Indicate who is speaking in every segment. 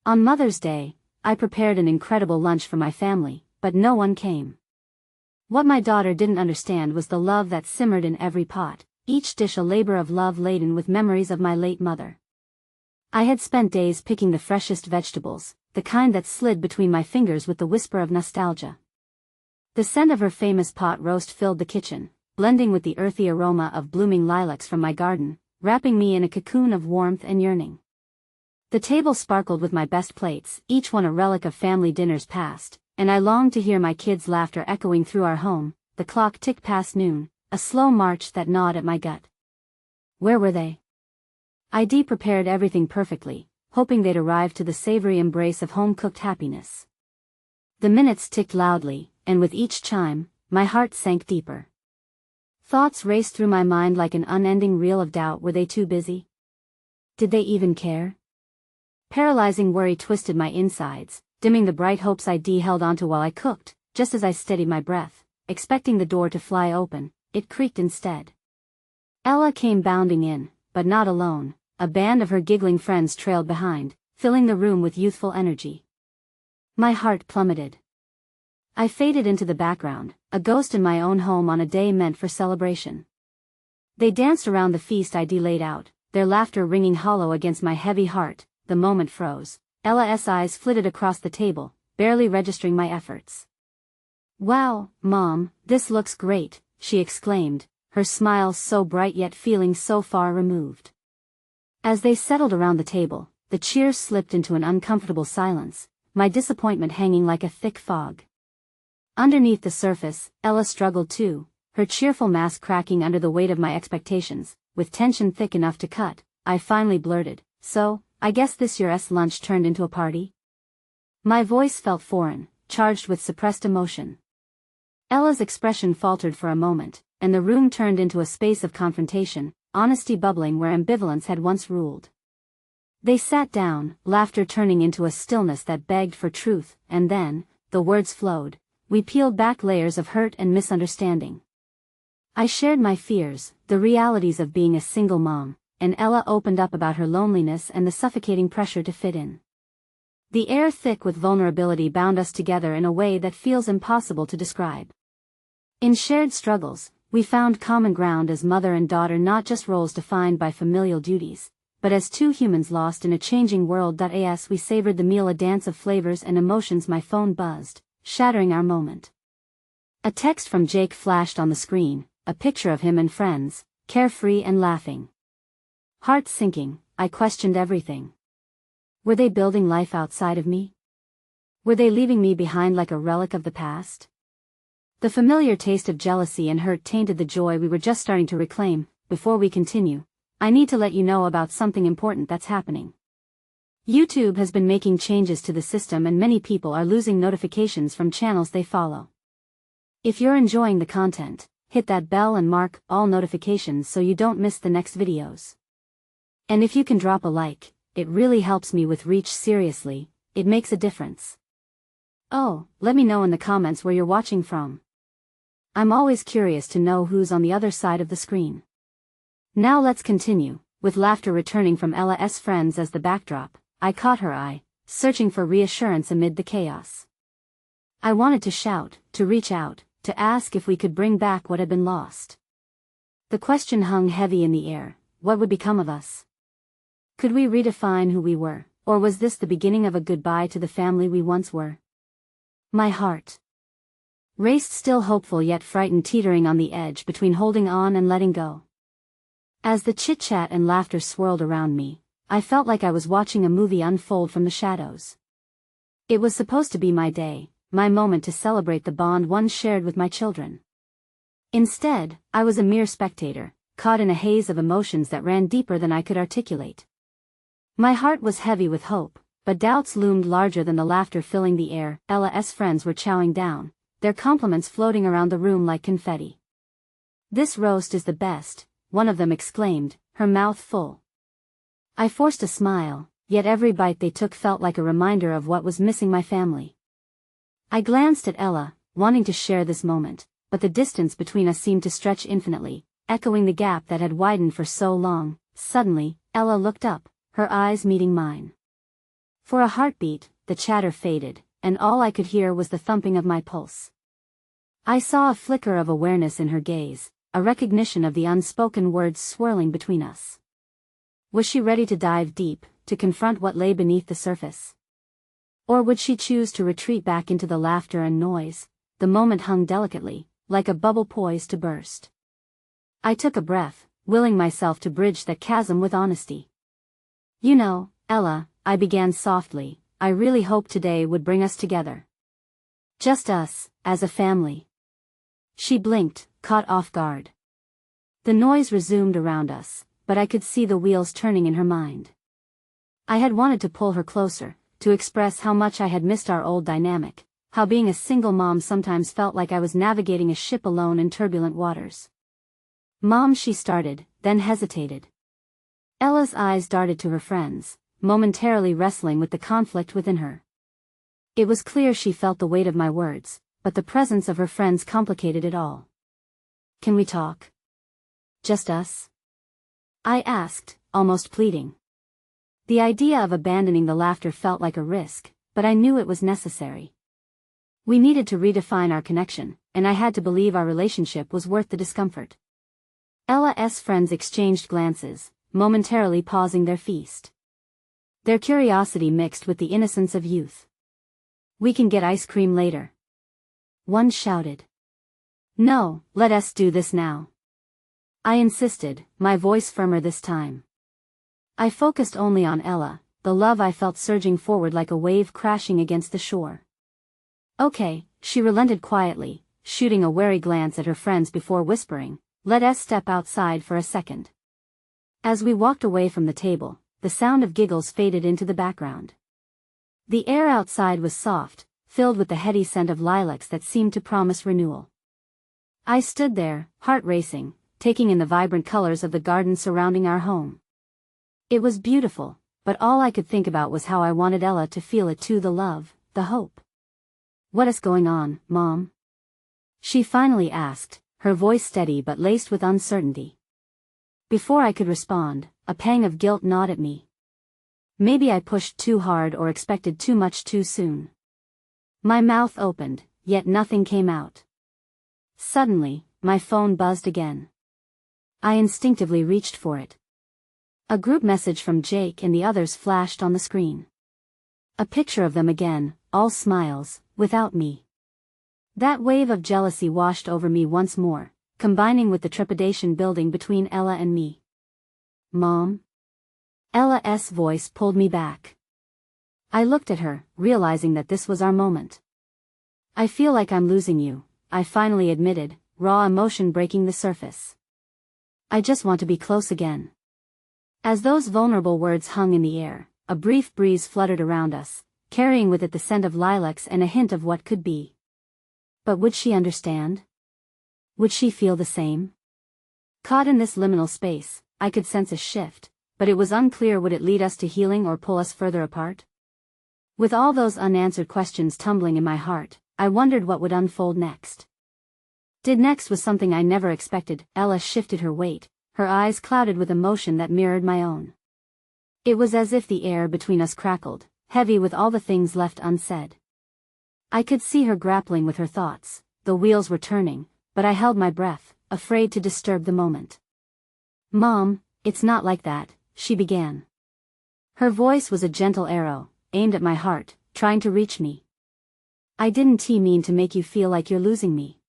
Speaker 1: On Mother's Day, I prepared an incredible lunch for my family, but no one came. What my daughter didn't understand was the love that simmered in every pot, each dish a labor of love laden with memories of my late mother. I had spent days picking the freshest vegetables, the kind that slid between my fingers with the whisper of nostalgia. The scent of her famous pot roast filled the kitchen, blending with the earthy aroma of blooming lilacs from my garden, wrapping me in a cocoon of warmth and yearning. The table sparkled with my best plates, each one a relic of family dinners past, and I longed to hear my kids' laughter echoing through our home. The clock ticked past noon, a slow march that gnawed at my gut. Where were they? I'd prepared everything perfectly, hoping they'd arrive to the savory embrace of home-cooked happiness. The minutes ticked loudly, and with each chime, my heart sank deeper. Thoughts raced through my mind like an unending reel of doubt. Were they too busy? Did they even care? Paralyzing worry twisted my insides, dimming the bright hopes I'd held onto while I cooked. Just as I steadied my breath, expecting the door to fly open, it creaked instead. Ella came bounding in, but not alone. A band of her giggling friends trailed behind, filling the room with youthful energy. My heart plummeted. I faded into the background, a ghost in my own home on a day meant for celebration. They danced around the feast I'd laid out, their laughter ringing hollow against my heavy heart. The moment froze. Ella's eyes flitted across the table, barely registering my efforts. "Wow, Mom, this looks great," she exclaimed, her smile so bright yet feeling so far removed. As they settled around the table, the cheers slipped into an uncomfortable silence, my disappointment hanging like a thick fog. Underneath the surface, Ella struggled too, her cheerful mask cracking under the weight of my expectations. With tension thick enough to cut, I finally blurted, "So, I guess this year's lunch turned into a party?" My voice felt foreign, charged with suppressed emotion. Ella's expression faltered for a moment, and the room turned into a space of confrontation, honesty bubbling where ambivalence had once ruled. They sat down, laughter turning into a stillness that begged for truth, and then, the words flowed. We peeled back layers of hurt and misunderstanding. I shared my fears, the realities of being a single mom, and Ella opened up about her loneliness and the suffocating pressure to fit in. The air thick with vulnerability bound us together in a way that feels impossible to describe. In shared struggles, we found common ground as mother and daughter, not just roles defined by familial duties, but as two humans lost in a changing world. As we savored the meal, a dance of flavors and emotions, my phone buzzed, shattering our moment. A text from Jake flashed on the screen, a picture of him and friends, carefree and laughing. Heart sinking, I questioned everything. Were they building life outside of me? Were they leaving me behind like a relic of the past? The familiar taste of jealousy and hurt tainted the joy we were just starting to reclaim. Before we continue, I need to let you know about something important that's happening. YouTube has been making changes to the system, and many people are losing notifications from channels they follow. If you're enjoying the content, hit that bell and mark all notifications so you don't miss the next videos. And if you can drop a like, it really helps me with reach. Seriously, it makes a difference. Oh, let me know in the comments where you're watching from. I'm always curious to know who's on the other side of the screen. Now let's continue, with laughter returning from Ella's friends as the backdrop. I caught her eye, searching for reassurance amid the chaos. I wanted to shout, to reach out, to ask if we could bring back what had been lost. The question hung heavy in the air: what would become of us? Could we redefine who we were, or was this the beginning of a goodbye to the family we once were? My heart raced, still hopeful yet frightened, teetering on the edge between holding on and letting go. As the chit-chat and laughter swirled around me, I felt like I was watching a movie unfold from the shadows. It was supposed to be my day, my moment to celebrate the bond once shared with my children. Instead, I was a mere spectator, caught in a haze of emotions that ran deeper than I could articulate. My heart was heavy with hope, but doubts loomed larger than the laughter filling the air. Ella's friends were chowing down, their compliments floating around the room like confetti. "This roast is the best," one of them exclaimed, her mouth full. I forced a smile, yet every bite they took felt like a reminder of what was missing: my family. I glanced at Ella, wanting to share this moment, but the distance between us seemed to stretch infinitely, echoing the gap that had widened for so long. Suddenly, Ella looked up, her eyes meeting mine. For a heartbeat, the chatter faded, and all I could hear was the thumping of my pulse. I saw a flicker of awareness in her gaze, a recognition of the unspoken words swirling between us. Was she ready to dive deep, to confront what lay beneath the surface? Or would she choose to retreat back into the laughter and noise? The moment hung delicately, like a bubble poised to burst. I took a breath, willing myself to bridge that chasm with honesty. You know, Ella, I began softly, I really hoped today would bring us together. Just us, as a family. She blinked, caught off guard. The noise resumed around us, but I could see the wheels turning in her mind. I had wanted to pull her closer, to express how much I had missed our old dynamic, how being a single mom sometimes felt like I was navigating a ship alone in turbulent waters. Mom, she started, then hesitated. Ella's eyes darted to her friends, momentarily wrestling with the conflict within her. It was clear she felt the weight of my words, but the presence of her friends complicated it all. Can we talk? Just us? I asked, almost pleading. The idea of abandoning the laughter felt like a risk, but I knew it was necessary. We needed to redefine our connection, and I had to believe our relationship was worth the discomfort. Ella's friends exchanged glances, momentarily pausing their feast. Their curiosity mixed with the innocence of youth. We can get ice cream later. One shouted. No, let us do this now. I insisted, my voice firmer this time. I focused only on Ella, the love I felt surging forward like a wave crashing against the shore. Okay, she relented quietly, shooting a wary glance at her friends before whispering, let us step outside for a second. As we walked away from the table, the sound of giggles faded into the background. The air outside was soft, filled with the heady scent of lilacs that seemed to promise renewal. I stood there, heart racing, taking in the vibrant colors of the garden surrounding our home. It was beautiful, but all I could think about was how I wanted Ella to feel it too, the love, the hope. What is going on, Mom? She finally asked, her voice steady but laced with uncertainty. Before I could respond, a pang of guilt gnawed at me. Maybe I pushed too hard or expected too much too soon. My mouth opened, yet nothing came out. Suddenly, my phone buzzed again. I instinctively reached for it. A group message from Jake and the others flashed on the screen. A picture of them again, all smiles, without me. That wave of jealousy washed over me once more, combining with the trepidation building between Ella and me. Mom? Ella's voice pulled me back. I looked at her, realizing that this was our moment. I feel like I'm losing you, I finally admitted, raw emotion breaking the surface. I just want to be close again. As those vulnerable words hung in the air, a brief breeze fluttered around us, carrying with it the scent of lilacs and a hint of what could be. But would she understand? Would she feel the same? Caught in this liminal space, I could sense a shift, but it was unclear would it lead us to healing or pull us further apart? With all those unanswered questions tumbling in my heart, I wondered what would unfold next. Next was something I never expected. Ella shifted her weight, her eyes clouded with emotion that mirrored my own. It was as if the air between us crackled, heavy with all the things left unsaid. I could see her grappling with her thoughts, the wheels were turning, but I held my breath, afraid to disturb the moment. Mom, it's not like that, she began. Her voice was a gentle arrow, aimed at my heart, trying to reach me. I didn't mean to make you feel like you're losing me.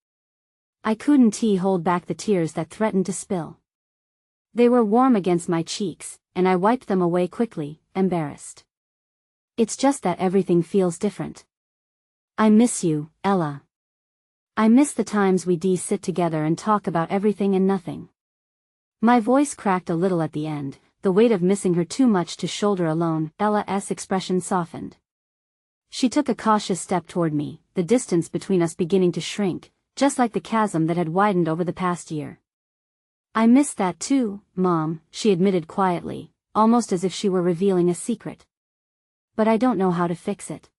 Speaker 1: I couldn't hold back the tears that threatened to spill. They were warm against my cheeks, and I wiped them away quickly, embarrassed. It's just that everything feels different. I miss you, Ella. I miss the times we sit together and talk about everything and nothing. My voice cracked a little at the end, the weight of missing her too much to shoulder alone. Ella's expression softened. She took a cautious step toward me, the distance between us beginning to shrink, just like the chasm that had widened over the past year. I miss that too, Mom, she admitted quietly, almost as if she were revealing a secret. But I don't know how to fix it.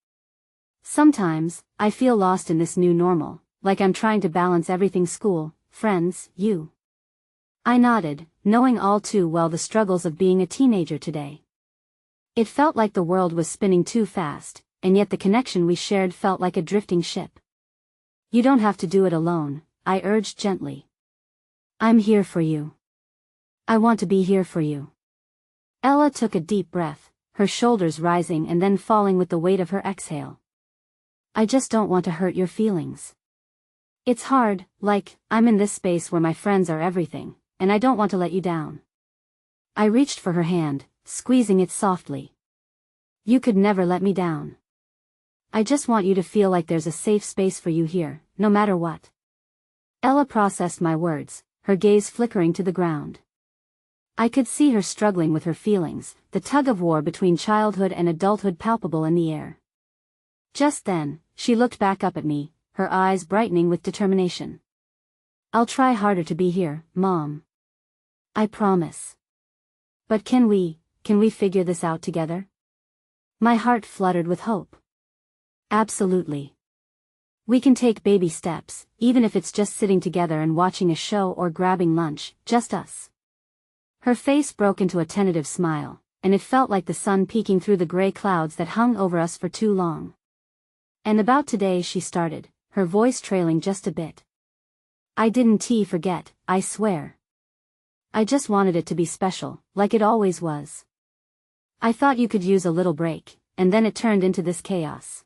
Speaker 1: Sometimes, I feel lost in this new normal, like I'm trying to balance everything: school, friends, you. I nodded, knowing all too well the struggles of being a teenager today. It felt like the world was spinning too fast, and yet the connection we shared felt like a drifting ship. You don't have to do it alone, I urged gently. I'm here for you. I want to be here for you. Ella took a deep breath, her shoulders rising and then falling with the weight of her exhale. I just don't want to hurt your feelings. It's hard, like, I'm in this space where my friends are everything, and I don't want to let you down. I reached for her hand, squeezing it softly. You could never let me down. I just want you to feel like there's a safe space for you here, no matter what. Ella processed my words, her gaze flickering to the ground. I could see her struggling with her feelings, the tug-of-war between childhood and adulthood palpable in the air. Just then, she looked back up at me, her eyes brightening with determination. I'll try harder to be here, Mom. I promise. But can we figure this out together? My heart fluttered with hope. Absolutely. We can take baby steps, even if it's just sitting together and watching a show or grabbing lunch, just us. Her face broke into a tentative smile, and it felt like the sun peeking through the gray clouds that hung over us for too long. And about today she started, her voice trailing just a bit. I didn't forget, I swear. I just wanted it to be special, like it always was. I thought you could use a little break, and then it turned into this chaos.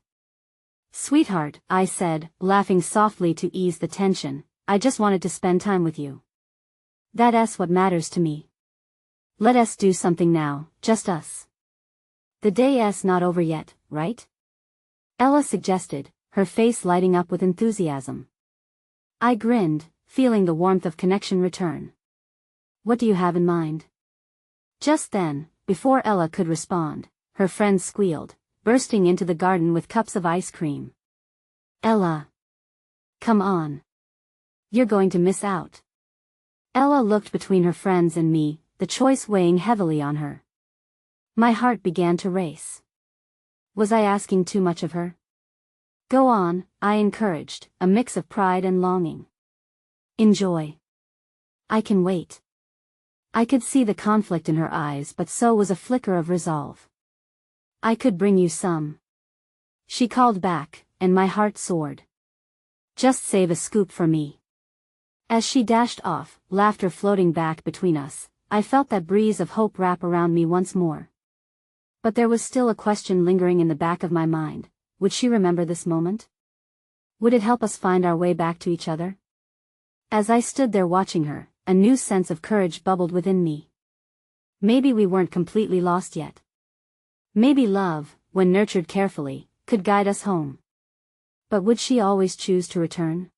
Speaker 1: Sweetheart, I said, laughing softly to ease the tension, I just wanted to spend time with you. That's what matters to me. Let us do something now, just us. The day's not over yet, right? Ella suggested, her face lighting up with enthusiasm. I grinned, feeling the warmth of connection return. What do you have in mind? Just then, before Ella could respond, her friend squealed, bursting into the garden with cups of ice cream. Ella! Come on. You're going to miss out. Ella looked between her friends and me, the choice weighing heavily on her. My heart began to race. Was I asking too much of her? Go on, I encouraged, a mix of pride and longing. Enjoy. I can wait. I could see the conflict in her eyes, but so was a flicker of resolve. I could bring you some. She called back, and my heart soared. Just save a scoop for me. As she dashed off, laughter floating back between us, I felt that breeze of hope wrap around me once more. But there was still a question lingering in the back of my mind. Would she remember this moment? Would it help us find our way back to each other? As I stood there watching her, a new sense of courage bubbled within me. Maybe we weren't completely lost yet. Maybe love, when nurtured carefully, could guide us home. But would she always choose to return?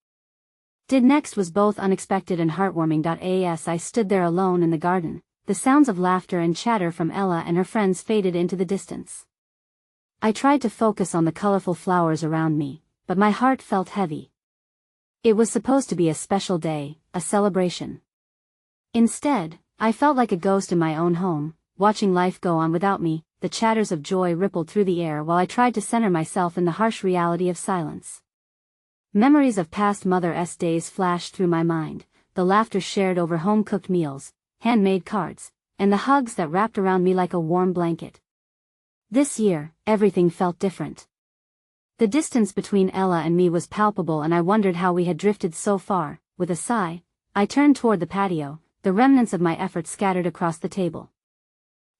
Speaker 1: Next was both unexpected and heartwarming. As I stood there alone in the garden, the sounds of laughter and chatter from Ella and her friends faded into the distance. I tried to focus on the colorful flowers around me, but my heart felt heavy. It was supposed to be a special day, a celebration. Instead, I felt like a ghost in my own home, watching life go on without me. The chatters of joy rippled through the air while I tried to center myself in the harsh reality of silence. Memories of past Mother's days flashed through my mind, the laughter shared over home-cooked meals, handmade cards, and the hugs that wrapped around me like a warm blanket. This year, everything felt different. The distance between Ella and me was palpable, and I wondered how we had drifted so far. With a sigh, I turned toward the patio, the remnants of my efforts scattered across the table.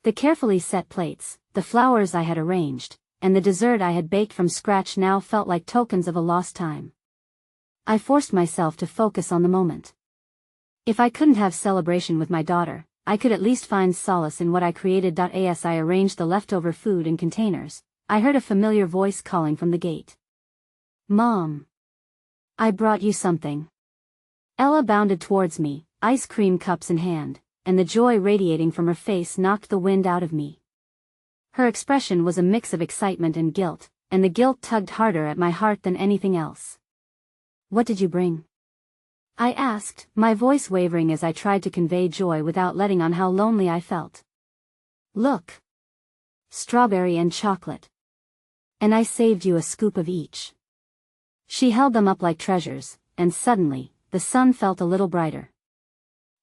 Speaker 1: The carefully set plates, the flowers I had arranged, and the dessert I had baked from scratch now felt like tokens of a lost time. I forced myself to focus on the moment. If I couldn't have celebration with my daughter, I could at least find solace in what I created. As I arranged the leftover food in containers, I heard a familiar voice calling from the gate. Mom! I brought you something. Ella bounded towards me, ice cream cups in hand, and the joy radiating from her face knocked the wind out of me. Her expression was a mix of excitement and guilt, and the guilt tugged harder at my heart than anything else. What did you bring? I asked, my voice wavering as I tried to convey joy without letting on how lonely I felt. Look. Strawberry and chocolate. And I saved you a scoop of each. She held them up like treasures, and suddenly, the sun felt a little brighter.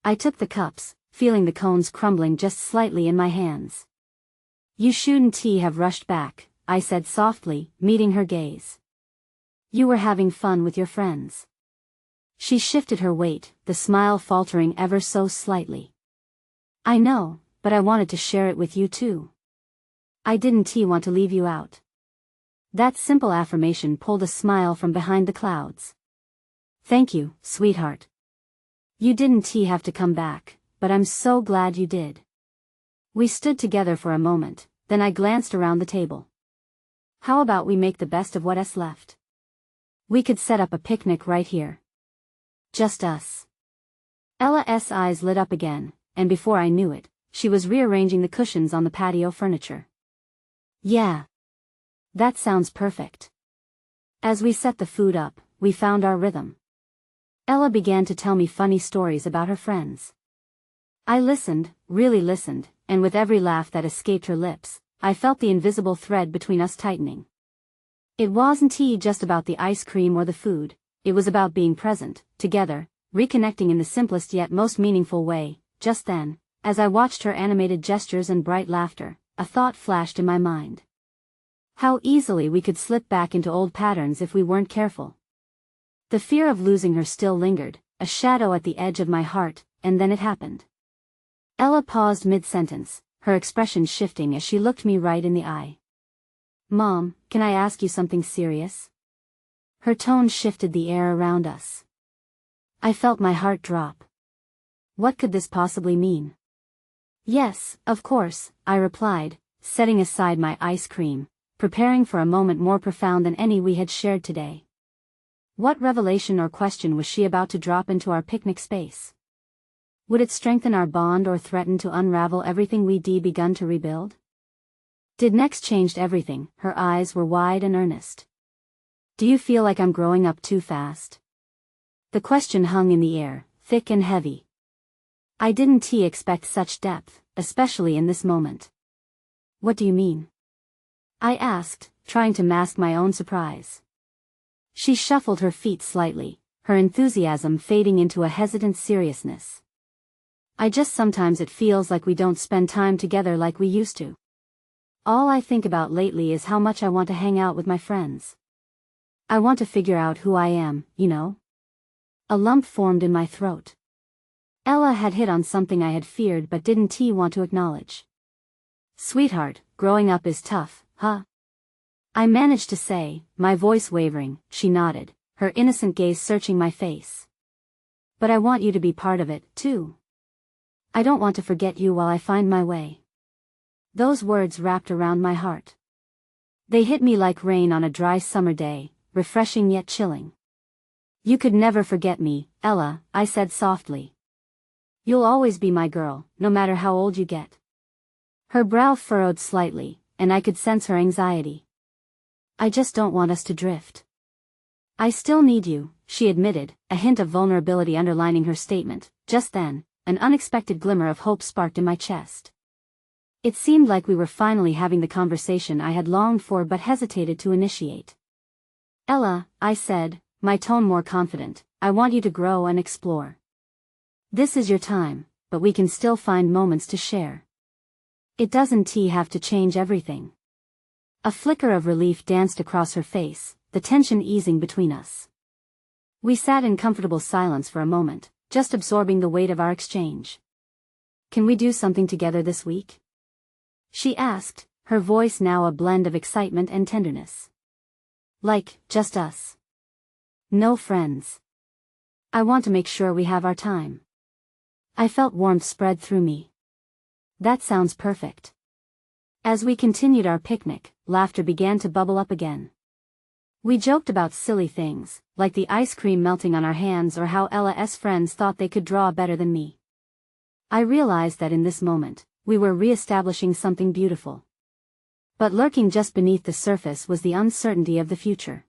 Speaker 1: I took the cups, feeling the cones crumbling just slightly in my hands. You shouldn't have rushed back, I said softly, meeting her gaze. You were having fun with your friends. She shifted her weight, the smile faltering ever so slightly. I know, but I wanted to share it with you too. I didn't want to leave you out. That simple affirmation pulled a smile from behind the clouds. Thank you, sweetheart. You didn't have to come back, but I'm so glad you did. We stood together for a moment, then I glanced around the table. How about we make the best of what's left? We could set up a picnic right here. Just us. Ella's eyes lit up again, and before I knew it, she was rearranging the cushions on the patio furniture. Yeah. That sounds perfect. As we set the food up, we found our rhythm. Ella began to tell me funny stories about her friends. I listened, really listened, and with every laugh that escaped her lips, I felt the invisible thread between us tightening. It wasn't just about the ice cream or the food, it was about being present, together, reconnecting in the simplest yet most meaningful way. Just then, as I watched her animated gestures and bright laughter, a thought flashed in my mind. How easily we could slip back into old patterns if we weren't careful. The fear of losing her still lingered, a shadow at the edge of my heart, and then it happened. Ella paused mid-sentence, her expression shifting as she looked me right in the eye. Mom, can I ask you something serious? Her tone shifted the air around us. I felt my heart drop. What could this possibly mean? Yes, of course, I replied, setting aside my ice cream, preparing for a moment more profound than any we had shared today. What revelation or question was she about to drop into our picnic space? Would it strengthen our bond or threaten to unravel everything we'd begun to rebuild? Did next changed everything? Her eyes were wide and earnest. Do you feel like I'm growing up too fast? The question hung in the air, thick and heavy. I didn't expect such depth, especially in this moment. What do you mean? I asked, trying to mask my own surprise. She shuffled her feet slightly, her enthusiasm fading into a hesitant seriousness. Sometimes it feels like we don't spend time together like we used to. All I think about lately is how much I want to hang out with my friends. I want to figure out who I am, you know? A lump formed in my throat. Ella had hit on something I had feared but didn't want to acknowledge. Sweetheart, growing up is tough, huh? I managed to say, my voice wavering. She nodded, her innocent gaze searching my face. But I want you to be part of it, too. I don't want to forget you while I find my way. Those words wrapped around my heart. They hit me like rain on a dry summer day, refreshing yet chilling. You could never forget me, Ella, I said softly. You'll always be my girl, no matter how old you get. Her brow furrowed slightly, and I could sense her anxiety. I just don't want us to drift. I still need you, she admitted, a hint of vulnerability underlining her statement. Just then, an unexpected glimmer of hope sparked in my chest. It seemed like we were finally having the conversation I had longed for but hesitated to initiate. Ella, I said, my tone more confident, I want you to grow and explore. This is your time, but we can still find moments to share. It doesn't have to change everything. A flicker of relief danced across her face, the tension easing between us. We sat in comfortable silence for a moment, just absorbing the weight of our exchange. Can we do something together this week? She asked, her voice now a blend of excitement and tenderness. Like, just us. No friends. I want to make sure we have our time. I felt warmth spread through me. That sounds perfect. As we continued our picnic, laughter began to bubble up again. We joked about silly things, like the ice cream melting on our hands or how Ella's friends thought they could draw better than me. I realized that in this moment, we were re-establishing something beautiful. But lurking just beneath the surface was the uncertainty of the future.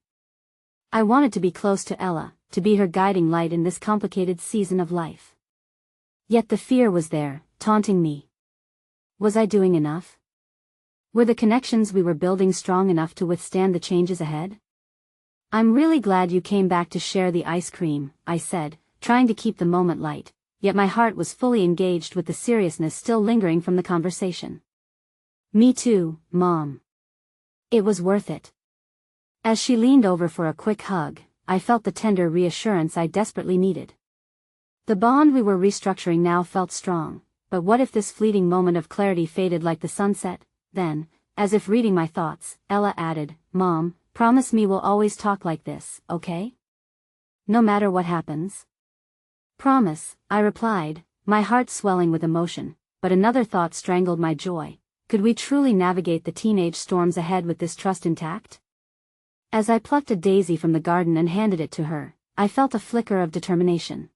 Speaker 1: I wanted to be close to Ella, to be her guiding light in this complicated season of life. Yet the fear was there, taunting me. Was I doing enough? Were the connections we were building strong enough to withstand the changes ahead? I'm really glad you came back to share the ice cream, I said, trying to keep the moment light, yet my heart was fully engaged with the seriousness still lingering from the conversation. Me too, Mom. It was worth it. As she leaned over for a quick hug, I felt the tender reassurance I desperately needed. The bond we were restructuring now felt strong, but what if this fleeting moment of clarity faded like the sunset? Then, as if reading my thoughts, Ella added, Mom, promise me we'll always talk like this, okay? No matter what happens. Promise, I replied, my heart swelling with emotion, but another thought strangled my joy. Could we truly navigate the teenage storms ahead with this trust intact? As I plucked a daisy from the garden and handed it to her, I felt a flicker of determination.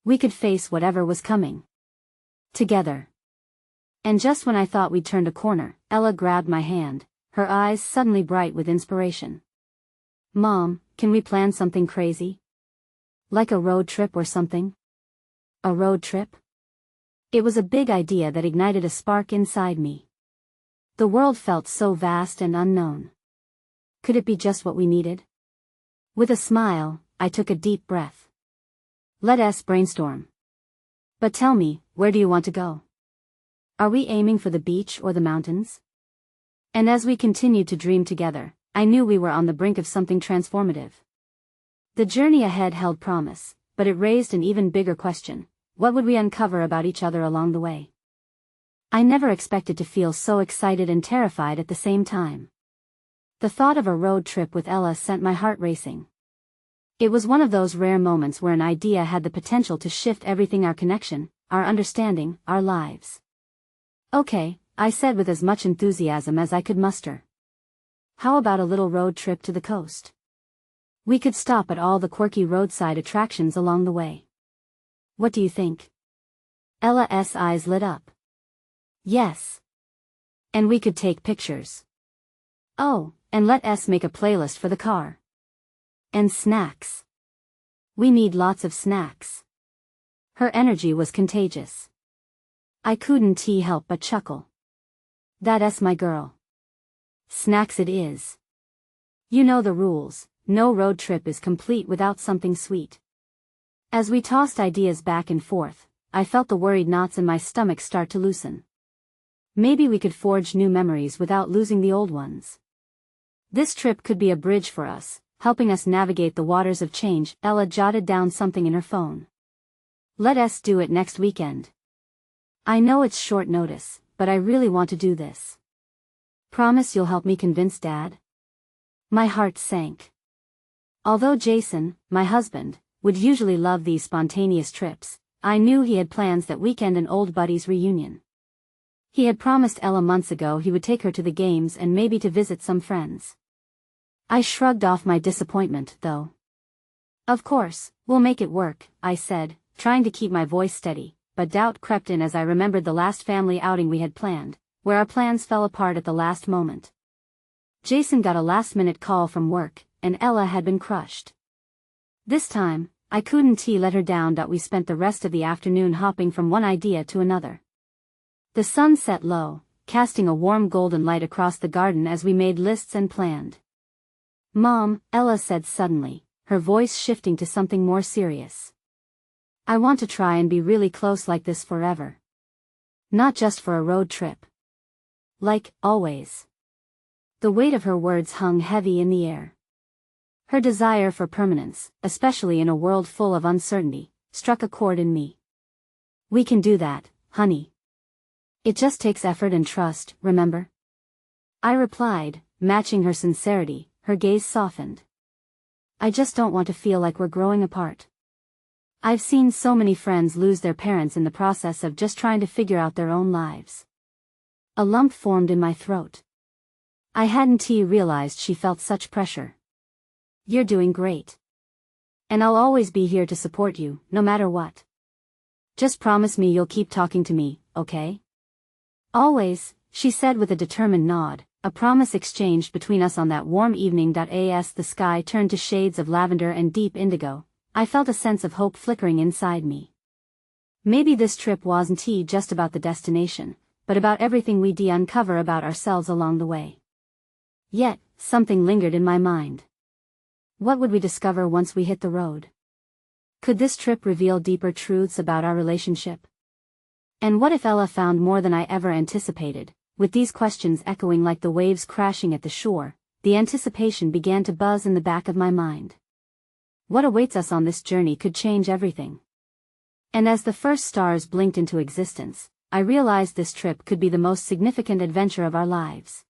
Speaker 1: We could face whatever was coming. Together. And just when I thought we'd turned a corner, Ella grabbed my hand, her eyes suddenly bright with inspiration. Mom, can we plan something crazy? Like a road trip or something? A road trip? It was a big idea that ignited a spark inside me. The world felt so vast and unknown. Could it be just what we needed? With a smile, I took a deep breath. Let us brainstorm. But tell me, where do you want to go? Are we aiming for the beach or the mountains? And as we continued to dream together, I knew we were on the brink of something transformative. The journey ahead held promise, but it raised an even bigger question. What would we uncover about each other along the way? I never expected to feel so excited and terrified at the same time. The thought of a road trip with Ella sent my heart racing. It was one of those rare moments where an idea had the potential to shift everything: our connection, our understanding, our lives. Okay, I said with as much enthusiasm as I could muster. How about a little road trip to the coast? We could stop at all the quirky roadside attractions along the way. What do you think? Ella's eyes lit up. Yes. And we could take pictures. Oh, and let us make a playlist for the car. And snacks. We need lots of snacks. Her energy was contagious. I couldn't help but chuckle. That's my girl. Snacks it is. You know the rules, no road trip is complete without something sweet. As we tossed ideas back and forth, I felt the worried knots in my stomach start to loosen. Maybe we could forge new memories without losing the old ones. This trip could be a bridge for us, helping us navigate the waters of change. Ella jotted down something in her phone. Let us do it next weekend. I know it's short notice, but I really want to do this. Promise you'll help me convince Dad? My heart sank. Although Jason, my husband, would usually love these spontaneous trips, I knew he had plans that weekend: an old buddies reunion. He had promised Ella months ago he would take her to the games and maybe to visit some friends. I shrugged off my disappointment, though. Of course, we'll make it work, I said, trying to keep my voice steady, but doubt crept in as I remembered the last family outing we had planned, where our plans fell apart at the last moment. Jason got a last-minute call from work, and Ella had been crushed. This time, I couldn't let her down. We spent the rest of the afternoon hopping from one idea to another. The sun set low, casting a warm golden light across the garden as we made lists and planned. Mom, Ella said suddenly, her voice shifting to something more serious. I want to try and be really close like this forever. Not just for a road trip. Like, always. The weight of her words hung heavy in the air. Her desire for permanence, especially in a world full of uncertainty, struck a chord in me. We can do that, honey. It just takes effort and trust, remember? I replied, matching her sincerity. Her gaze softened. I just don't want to feel like we're growing apart. I've seen so many friends lose their parents in the process of just trying to figure out their own lives. A lump formed in my throat. I hadn't realized she felt such pressure. You're doing great. And I'll always be here to support you, no matter what. Just promise me you'll keep talking to me, okay? Always, she said with a determined nod, a promise exchanged between us on that warm evening. As the sky turned to shades of lavender and deep indigo, I felt a sense of hope flickering inside me. Maybe this trip wasn't just about the destination, but about everything we'd uncover about ourselves along the way. Yet, something lingered in my mind. What would we discover once we hit the road? Could this trip reveal deeper truths about our relationship? And what if Ella found more than I ever anticipated? with these questions echoing like the waves crashing at the shore, the anticipation began to buzz in the back of my mind. What awaits us on this journey could change everything. And as the first stars blinked into existence, I realized this trip could be the most significant adventure of our lives.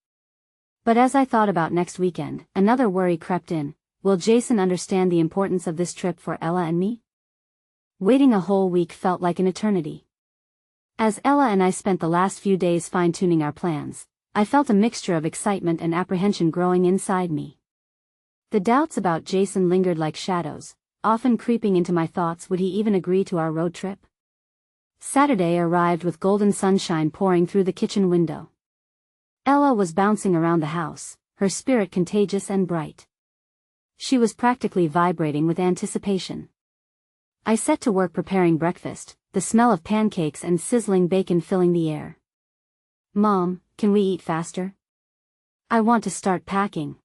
Speaker 1: But as I thought about next weekend, another worry crept in. Will Jason understand the importance of this trip for Ella and me? Waiting a whole week felt like an eternity. As Ella and I spent the last few days fine-tuning our plans, I felt a mixture of excitement and apprehension growing inside me. The doubts about Jason lingered like shadows, often creeping into my thoughts. Would he even agree to our road trip? Saturday arrived with golden sunshine pouring through the kitchen window. Ella was bouncing around the house, her spirit contagious and bright. She was practically vibrating with anticipation. I set to work preparing breakfast, the smell of pancakes and sizzling bacon filling the air. "Mom, can we eat faster? I want to start packing."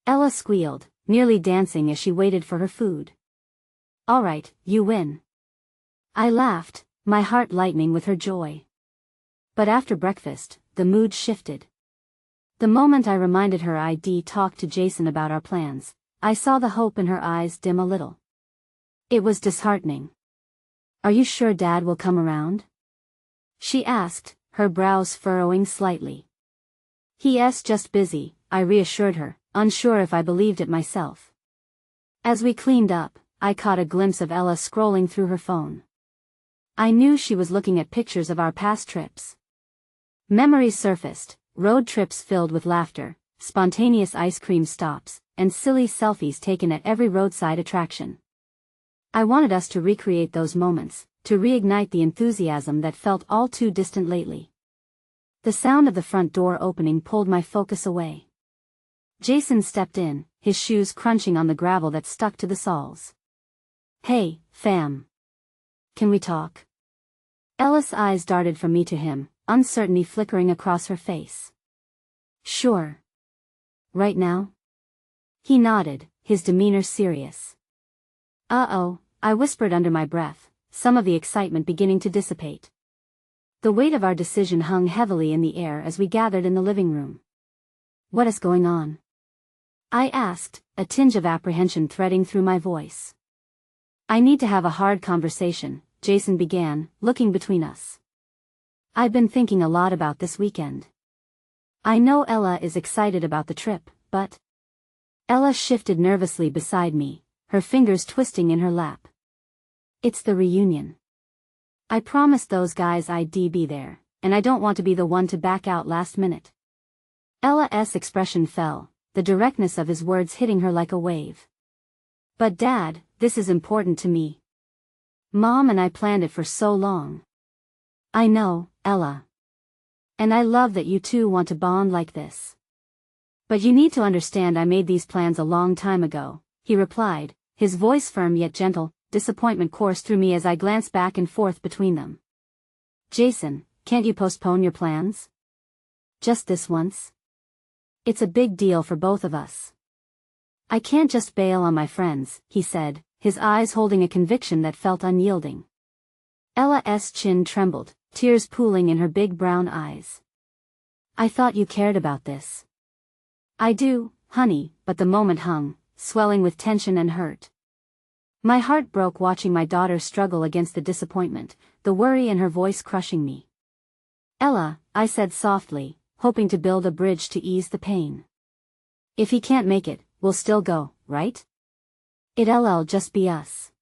Speaker 1: Ella squealed, nearly dancing as she waited for her food. "All right, you win." I laughed, my heart lightening with her joy. But after breakfast, the mood shifted. The moment I reminded her I'd talk to Jason about our plans, I saw the hope in her eyes dim a little. It was disheartening. "Are you sure Dad will come around?" she asked, her brows furrowing slightly. "He's just busy," I reassured her, unsure if I believed it myself. As we cleaned up, I caught a glimpse of Ella scrolling through her phone. I knew she was looking at pictures of our past trips. Memories surfaced, road trips filled with laughter, spontaneous ice cream stops, and silly selfies taken at every roadside attraction. I wanted us to recreate those moments, to reignite the enthusiasm that felt all too distant lately. The sound of the front door opening pulled my focus away. Jason stepped in, his shoes crunching on the gravel that stuck to the soles. "Hey, fam. Can we talk?" Ella's eyes darted from me to him, uncertainty flickering across her face. "Sure. Right now?" He nodded, his demeanor serious. "Uh-oh," I whispered under my breath, some of the excitement beginning to dissipate. The weight of our decision hung heavily in the air as we gathered in the living room. "What is going on?" I asked, a tinge of apprehension threading through my voice. "I need to have a hard conversation," Jason began, looking between us. "I've been thinking a lot about this weekend. I know Ella is excited about the trip, but..." Ella shifted nervously beside me, her fingers twisting in her lap. "It's the reunion. I promised those guys I'd be there, and I don't want to be the one to back out last minute." Ella's expression fell, the directness of his words hitting her like a wave. "But Dad, this is important to me. Mom and I planned it for so long." "I know, Ella. And I love that you two want to bond like this. But you need to understand I made these plans a long time ago," he replied, his voice firm yet gentle. Disappointment coursed through me as I glanced back and forth between them. "Jason, can't you postpone your plans? Just this once? It's a big deal for both of us." "I can't just bail on my friends," he said, his eyes holding a conviction that felt unyielding. Ella's chin trembled, tears pooling in her big brown eyes. "I thought you cared about this." "I do, honey," but the moment hung, swelling with tension and hurt. My heart broke watching my daughter struggle against the disappointment, the worry in her voice crushing me. "Ella," I said softly, hoping to build a bridge to ease the pain. "If he can't make it, we'll still go, right? It'll just be us."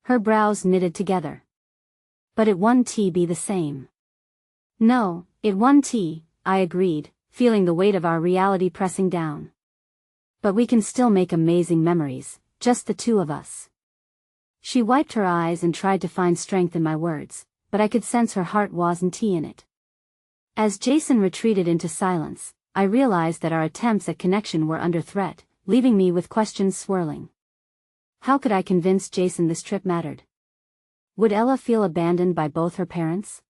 Speaker 1: Her brows knitted together. "But it won't be the same." "No, it won't," I agreed, feeling the weight of our reality pressing down. "But we can still make amazing memories, just the two of us." She wiped her eyes and tried to find strength in my words, but I could sense her heart wasn't in it. As Jason retreated into silence, I realized that our attempts at connection were under threat, leaving me with questions swirling. How could I convince Jason this trip mattered? Would Ella feel abandoned by both her parents?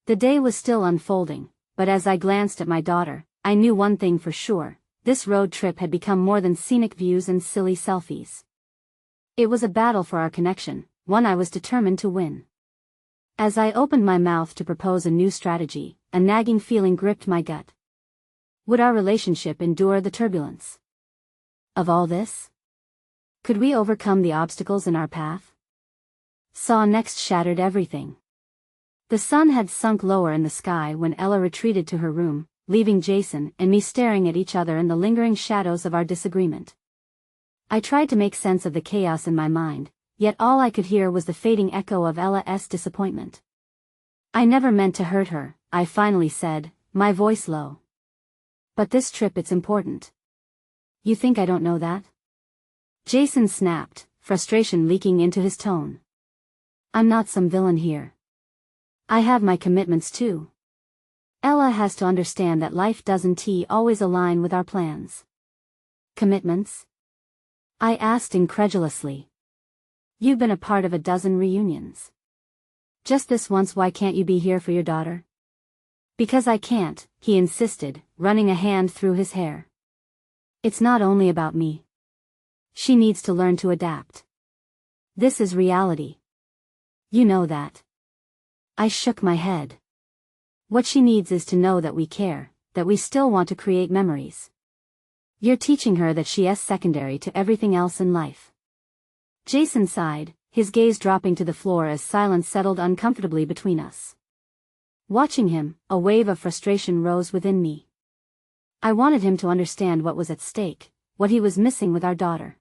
Speaker 1: The day was still unfolding, but as I glanced at my daughter, I knew one thing for sure: this road trip had become more than scenic views and silly selfies. It was a battle for our connection, one I was determined to win. As I opened my mouth to propose a new strategy, a nagging feeling gripped my gut. Would our relationship endure the turbulence of all this? Could we overcome the obstacles in our path? Saw next shattered everything. The sun had sunk lower in the sky when Ella retreated to her room, leaving Jason and me staring at each other in the lingering shadows of our disagreement. I tried to make sense of the chaos in my mind, yet all I could hear was the fading echo of Ella's disappointment. I never meant to hurt her, I finally said, my voice low. But this trip, it's important. You think I don't know that? Jason snapped, frustration leaking into his tone. I'm not some villain here. I have my commitments too. Ella has to understand that life doesn't always align with our plans. Commitments? I asked incredulously. You've been a part of a dozen reunions. Just this once, why can't you be here for your daughter? Because I can't, he insisted, running a hand through his hair. It's not only about me. She needs to learn to adapt. This is reality. You know that. I shook my head. What she needs is to know that we care, that we still want to create memories. You're teaching her that she is secondary to everything else in life. Jason sighed, his gaze dropping to the floor as silence settled uncomfortably between us. Watching him, a wave of frustration rose within me. I wanted him to understand what was at stake, what he was missing with our daughter.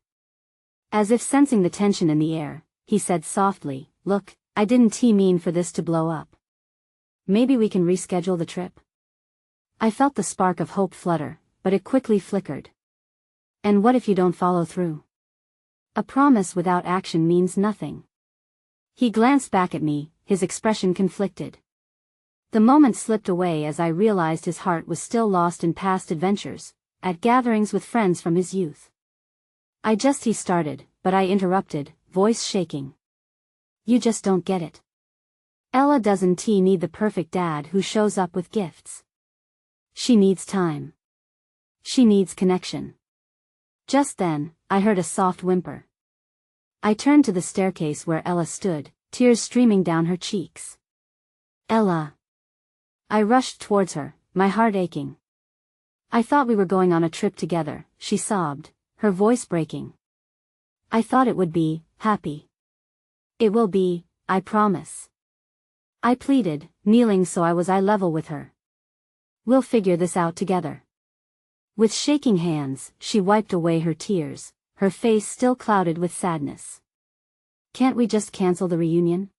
Speaker 1: As if sensing the tension in the air, he said softly, "Look, I didn't mean for this to blow up. Maybe we can reschedule the trip?" I felt the spark of hope flutter, but it quickly flickered. And what if you don't follow through? A promise without action means nothing. He glanced back at me, his expression conflicted. The moment slipped away as I realized his heart was still lost in past adventures, at gatherings with friends from his youth. He started, but I interrupted, voice shaking. You just don't get it. Ella doesn't need the perfect dad who shows up with gifts. She needs time. She needs connection. Just then, I heard a soft whimper. I turned to the staircase where Ella stood, tears streaming down her cheeks. Ella. I rushed towards her, my heart aching. I thought we were going on a trip together, she sobbed, her voice breaking. I thought it would be happy. It will be, I promise. I pleaded, kneeling so I was eye level with her. We'll figure this out together. With shaking hands, she wiped away her tears, her face still clouded with sadness. Can't we just cancel the reunion?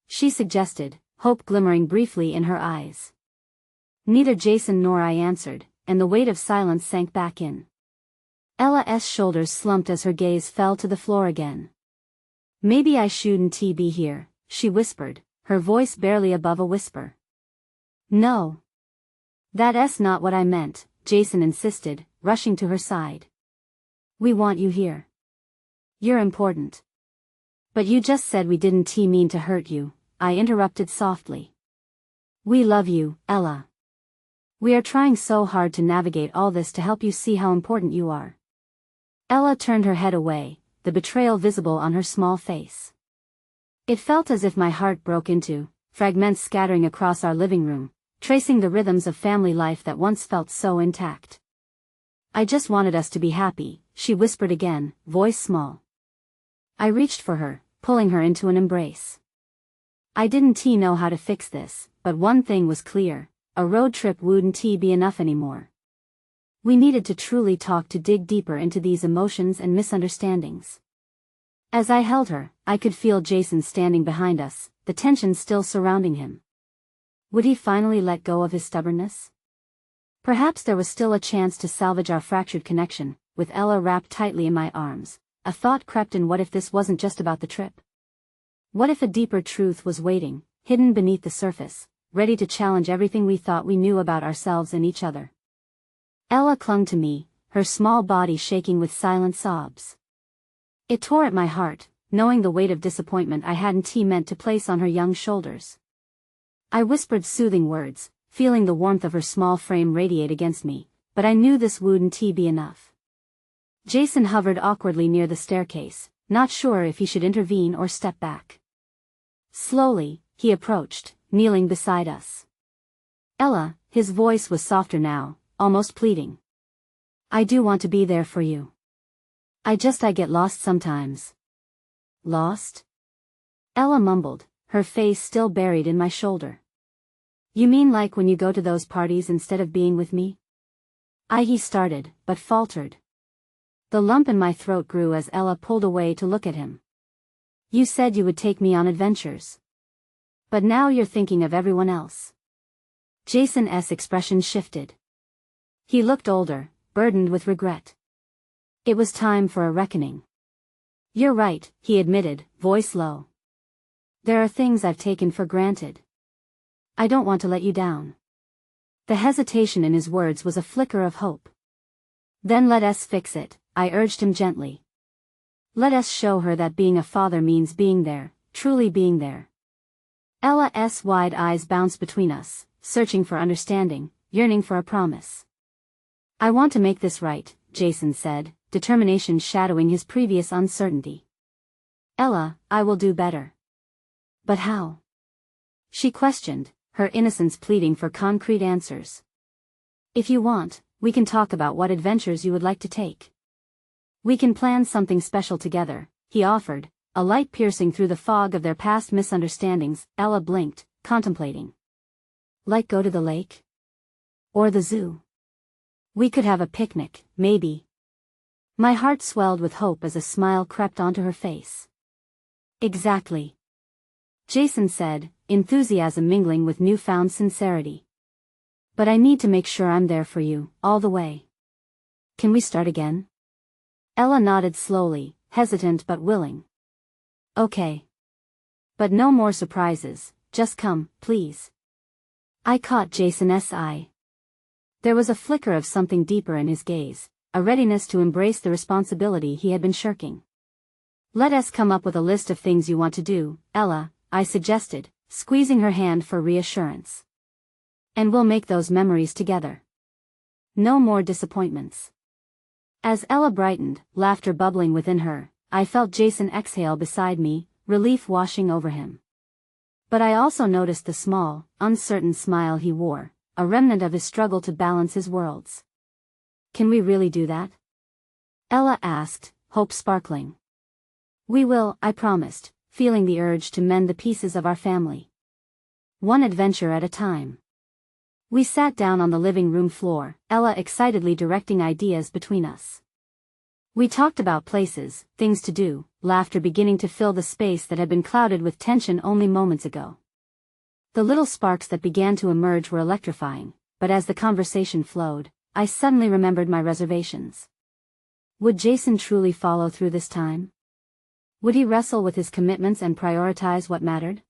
Speaker 1: She suggested, hope glimmering briefly in her eyes. Neither Jason nor I answered, and the weight of silence sank back in. Ella's shoulders slumped as her gaze fell to the floor again. Maybe I shouldn't be here, she whispered, her voice barely above a whisper. No. That's not what I meant, Jason insisted, rushing to her side. We want you here. You're important. But you just said we didn't mean to hurt you, I interrupted softly. We love you, Ella. We are trying so hard to navigate all this to help you see how important you are. Ella turned her head away, the betrayal visible on her small face. It felt as if my heart broke into fragments scattering across our living room, tracing the rhythms of family life that once felt so intact. I just wanted us to be happy, she whispered again, voice small. I reached for her, pulling her into an embrace. I didn't know how to fix this, but one thing was clear, a road trip wouldn't be enough anymore. We needed to truly talk, to dig deeper into these emotions and misunderstandings. As I held her, I could feel Jason standing behind us, the tension still surrounding him. Would he finally let go of his stubbornness? Perhaps there was still a chance to salvage our fractured connection. With Ella wrapped tightly in my arms, a thought crept in: what if this wasn't just about the trip? What if a deeper truth was waiting, hidden beneath the surface, ready to challenge everything we thought we knew about ourselves and each other? Ella clung to me, her small body shaking with silent sobs. It tore at my heart, knowing the weight of disappointment I hadn't meant to place on her young shoulders. I whispered soothing words, feeling the warmth of her small frame radiate against me, but I knew this wouldn't be enough. Jason hovered awkwardly near the staircase, not sure if he should intervene or step back. Slowly, he approached, kneeling beside us. Ella, his voice was softer now, almost pleading. I do want to be there for you. I get lost sometimes. Lost? Ella mumbled, her face still buried in my shoulder. You mean like when you go to those parties instead of being with me? He started, but faltered. The lump in my throat grew as Ella pulled away to look at him. You said you would take me on adventures. But now you're thinking of everyone else. Jason's expression shifted. He looked older, burdened with regret. It was time for a reckoning. You're right, he admitted, voice low. There are things I've taken for granted. I don't want to let you down. The hesitation in his words was a flicker of hope. Then let us fix it, I urged him gently. Let us show her that being a father means being there, truly being there. Ella's wide eyes bounced between us, searching for understanding, yearning for a promise. I want to make this right, Jason said, determination shadowing his previous uncertainty. Ella, I will do better. But how? She questioned, her innocence pleading for concrete answers. If you want, we can talk about what adventures you would like to take. We can plan something special together, he offered, a light piercing through the fog of their past misunderstandings. Ella blinked, contemplating. Like go to the lake? Or the zoo? We could have a picnic, maybe. My heart swelled with hope as a smile crept onto her face. Exactly. Jason said, enthusiasm mingling with newfound sincerity. But I need to make sure I'm there for you, all the way. Can we start again? Ella nodded slowly, hesitant but willing. Okay. But no more surprises, just come, please. I caught Jason's eye. There was a flicker of something deeper in his gaze, a readiness to embrace the responsibility he had been shirking. Let us come up with a list of things you want to do, Ella, I suggested, squeezing her hand for reassurance. And we'll make those memories together. No more disappointments. As Ella brightened, laughter bubbling within her, I felt Jason exhale beside me, relief washing over him. But I also noticed the small, uncertain smile he wore, a remnant of his struggle to balance his worlds. Can we really do that? Ella asked, hope sparkling. We will, I promised, feeling the urge to mend the pieces of our family. One adventure at a time. We sat down on the living room floor, Ella excitedly directing ideas between us. We talked about places, things to do, laughter beginning to fill the space that had been clouded with tension only moments ago. The little sparks that began to emerge were electrifying, but as the conversation flowed, I suddenly remembered my reservations. Would Jason truly follow through this time? Would he wrestle with his commitments and prioritize what mattered?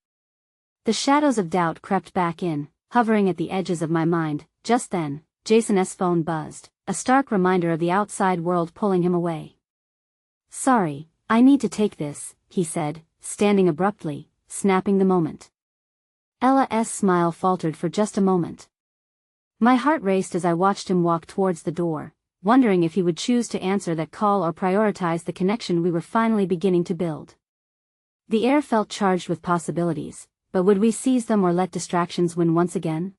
Speaker 1: The shadows of doubt crept back in, hovering at the edges of my mind. Just then, Jason's phone buzzed, a stark reminder of the outside world pulling him away. Sorry, I need to take this, he said, standing abruptly, snapping the moment. Ella's smile faltered for just a moment. My heart raced as I watched him walk towards the door, wondering if he would choose to answer that call or prioritize the connection we were finally beginning to build. The air felt charged with possibilities, but would we seize them or let distractions win once again?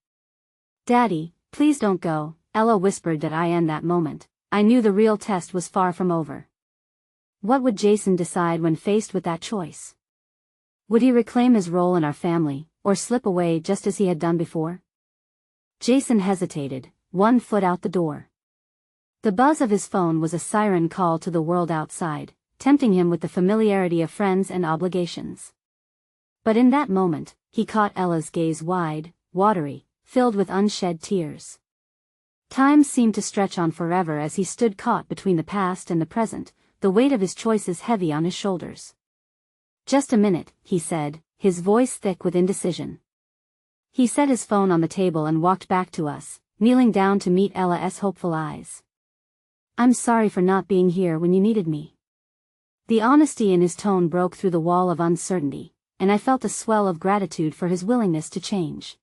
Speaker 1: Daddy, please don't go, Ella whispered in that moment. I knew the real test was far from over. What would Jason decide when faced with that choice? Would he reclaim his role in our family, or slip away just as he had done before? Jason hesitated, one foot out the door. The buzz of his phone was a siren call to the world outside, tempting him with the familiarity of friends and obligations. But in that moment, he caught Ella's gaze wide, watery, filled with unshed tears. Time seemed to stretch on forever as he stood caught between the past and the present, the weight of his choices heavy on his shoulders. Just a minute, he said, his voice thick with indecision. He set his phone on the table and walked back to us, kneeling down to meet Ella's hopeful eyes. I'm sorry for not being here when you needed me. The honesty in his tone broke through the wall of uncertainty, and I felt a swell of gratitude for his willingness to change.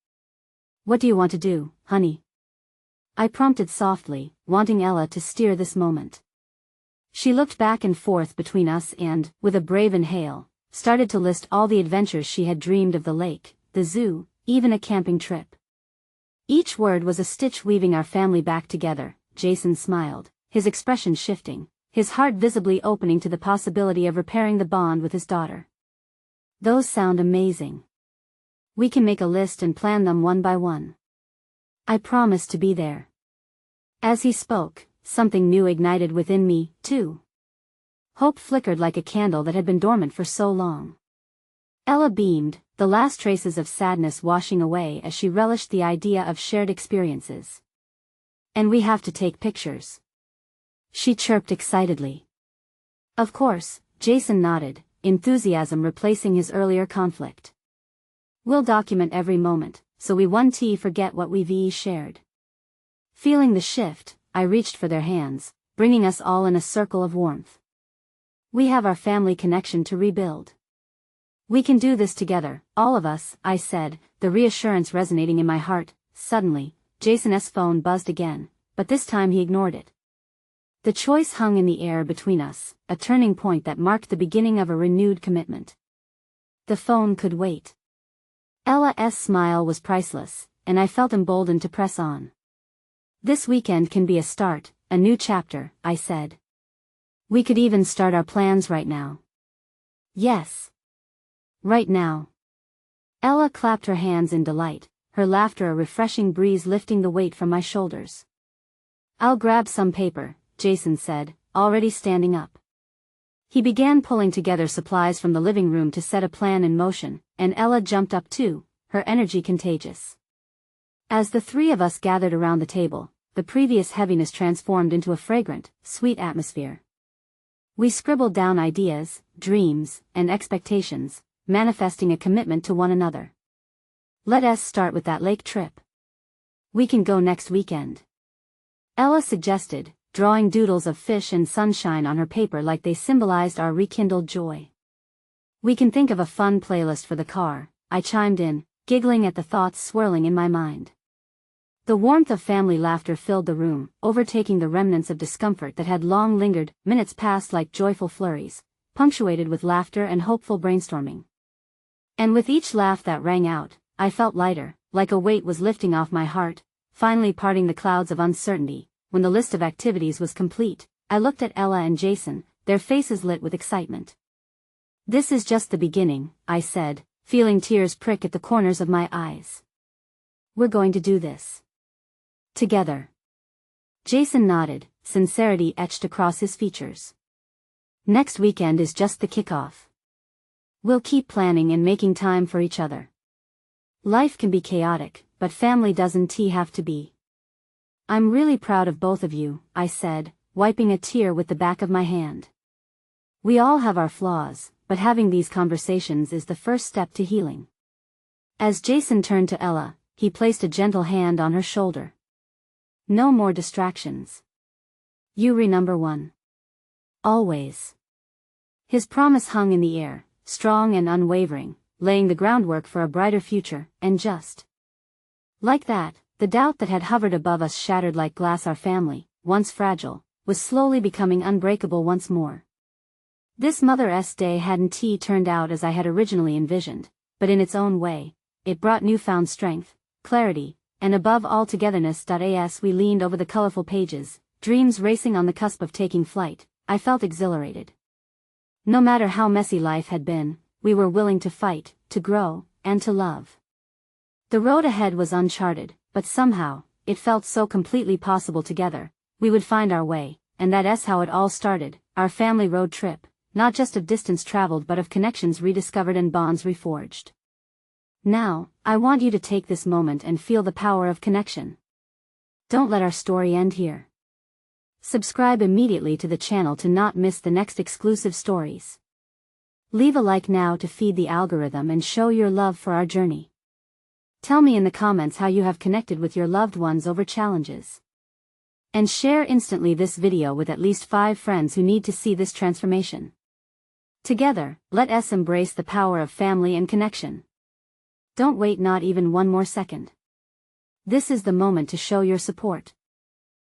Speaker 1: What do you want to do, honey? I prompted softly, wanting Ella to steer this moment. She looked back and forth between us and, with a brave inhale, started to list all the adventures she had dreamed of: the lake, the zoo, even a camping trip. Each word was a stitch weaving our family back together. Jason smiled, his expression shifting, his heart visibly opening to the possibility of repairing the bond with his daughter. Those sound amazing. We can make a list and plan them one by one. I promise to be there. As he spoke, something new ignited within me, too. Hope flickered like a candle that had been dormant for so long. Ella beamed, the last traces of sadness washing away as she relished the idea of shared experiences. And we have to take pictures. She chirped excitedly. Of course, Jason nodded, enthusiasm replacing his earlier conflict. We'll document every moment, so we won't forget what we've shared. Feeling the shift, I reached for their hands, bringing us all in a circle of warmth. We have our family connection to rebuild. We can do this together, all of us, I said, the reassurance resonating in my heart. Suddenly, Jason's phone buzzed again, but this time he ignored it. The choice hung in the air between us, a turning point that marked the beginning of a renewed commitment. The phone could wait. Ella's smile was priceless, and I felt emboldened to press on. This weekend can be a start, a new chapter, I said. We could even start our plans right now. Yes. Right now. Ella clapped her hands in delight, her laughter a refreshing breeze lifting the weight from my shoulders. I'll grab some paper, Jason said, already standing up. He began pulling together supplies from the living room to set a plan in motion, and Ella jumped up too, her energy contagious. As the three of us gathered around the table, the previous heaviness transformed into a fragrant, sweet atmosphere. We scribbled down ideas, dreams, and expectations, manifesting a commitment to one another. Let us start with that lake trip. We can go next weekend. Ella suggested, drawing doodles of fish and sunshine on her paper like they symbolized our rekindled joy. We can think of a fun playlist for the car, I chimed in, giggling at the thoughts swirling in my mind. The warmth of family laughter filled the room, overtaking the remnants of discomfort that had long lingered. Minutes passed like joyful flurries, punctuated with laughter and hopeful brainstorming. And with each laugh that rang out, I felt lighter, like a weight was lifting off my heart, finally parting the clouds of uncertainty. When the list of activities was complete, I looked at Ella and Jason, their faces lit with excitement. This is just the beginning, I said, feeling tears prick at the corners of my eyes. We're going to do this. Together. Jason nodded, sincerity etched across his features. Next weekend is just the kickoff. We'll keep planning and making time for each other. Life can be chaotic, but family doesn't have to be. I'm really proud of both of you, I said, wiping a tear with the back of my hand. We all have our flaws, but having these conversations is the first step to healing. As Jason turned to Ella, he placed a gentle hand on her shoulder. No more distractions. You number one. Always. His promise hung in the air, strong and unwavering, laying the groundwork for a brighter future, and just like that, the doubt that had hovered above us shattered like glass. Our family, once fragile, was slowly becoming unbreakable once more. This Mother's Day hadn't turned out as I had originally envisioned, but in its own way, it brought newfound strength, clarity, and above all togetherness. As we leaned over the colorful pages, dreams racing on the cusp of taking flight, I felt exhilarated. No matter how messy life had been, we were willing to fight, to grow, and to love. The road ahead was uncharted, but somehow, it felt so completely possible together. We would find our way, and that's how it all started, our family road trip, not just of distance traveled but of connections rediscovered and bonds reforged. Now, I want you to take this moment and feel the power of connection. Don't let our story end here. Subscribe immediately to the channel to not miss the next exclusive stories. Leave a like now to feed the algorithm and show your love for our journey. Tell me in the comments how you have connected with your loved ones over challenges. And share instantly this video with at least 5 friends who need to see this transformation. Together, let us embrace the power of family and connection. Don't wait not even one more second. This is the moment to show your support.